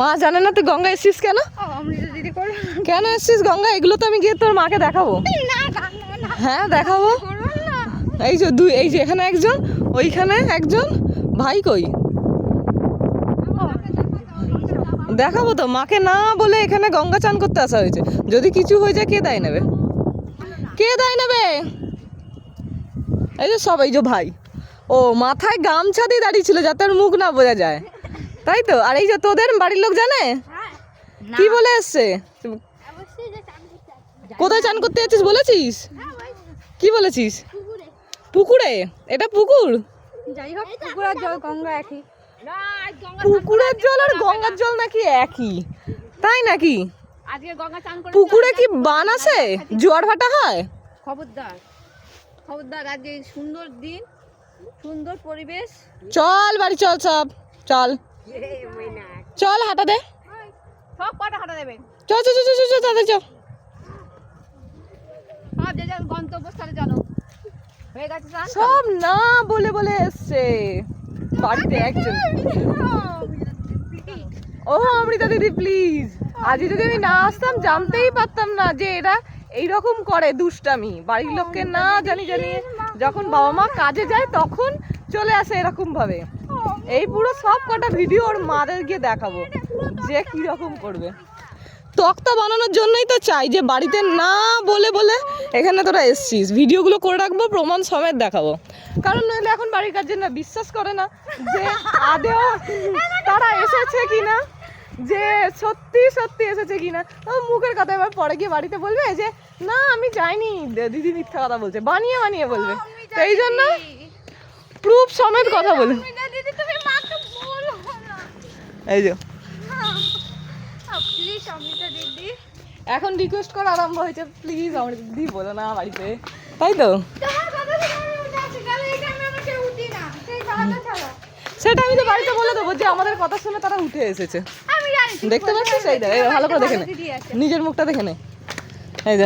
মা জানে না তুই গঙ্গা এসছিস কেন? কেন এসছিস গঙ্গা? এগুলো তো আমি গিয়ে তোর মাকে দেখাবো। হ্যাঁ দেখাবো। এই যে এই যে এখানে একজন, ওইখানে একজন, ভাই কই? দেখাবো তো মাকে, না বলে এখানে গঙ্গা চান করতে আসা হয়েছে। যদি কিছু হয়ে যায় কে দায় নেবে? কে দায় নেবে? এই যে সব, এই যে ভাই, ও মাথায় গামছা দিয়ে দাঁড়িয়ে ছিল যাতে ওর মুখ না বোঝা যায়, তাই তো? আর এই যে তোদের বাড়ির লোক জানে কি বলে এসছে? কোথায় চান করতে যাচ্ছিস বলেছিস? কি বলেছিস? পুকুরে? এটা পুকুর? যাই হোক, পুকুরের জল গঙ্গা একই। পুকুরের জল আর গঙ্গার জল নাকি একই? তাই নাকি? আজকে গঙ্গা চান করে পুকুরে কি বান আছে, জোয়ার ভাটা হয়? খবরদার খবরদার, আজকে সুন্দর দিন, সুন্দর পরিবেশ। চল বাড়ি চল, সব চল চল, হাঁটা দে, সব কটা হাঁটা দেবেন, চল চল চল চল চল চল। সব যে যার গন্তব্যস্থলে জানো হয়ে গেছে চান। সব না বলে বলে এসছে বাড়িতে একজন। ও অমৃতা দিদি প্লিজ, আজ যদি আমি না আসতাম জানতেই পারতাম না যে এরা এইরকম করে দুষ্টামি। বাড়ির লোককে না জানি জানিয়ে যখন বাবা মা কাজে যায় তখন চলে আসে এরকম ভাবে। এই পুরো সব কটা ভিডিও ওর মাদের গিয়ে দেখাবো যে কিরকম করবে। তক্তা বানানোর জন্যই তো চাই যে বাড়িতে না বলে বলে এখানে তোরা এসছিস, ভিডিওগুলো করে রাখবো, প্রমাণ সমেত দেখাবো। কারণ নইলে এখন বাড়ির কাজের না বিশ্বাস করে না যে আদেও তারা এসেছে কিনা, যে সত্যি সত্যি এসেছে কিনা। মুখের কথা এবার পরে গিয়ে বাড়িতে বলবে যে না আমি যাইনি, দিদি মিথ্যা কথা বলছে, বানিয়ে বানিয়ে বলবে। এই জন্য প্রুফ সমেত কথা বলে। এই যে এখন রিকোয়েস্ট করা আরম্ভ হয়েছে, প্লিজ আমার দিদি বলো না বাড়িতে, তাই তো? সেটা আমি তো বাড়িতে বলে দেবো যে আমাদের কথা শুনে তারা উঠে এসেছে। দেখতে পাচ্ছিস? এই ভালো করে দেখে নে, নিজের মুখটা দেখে নে। এই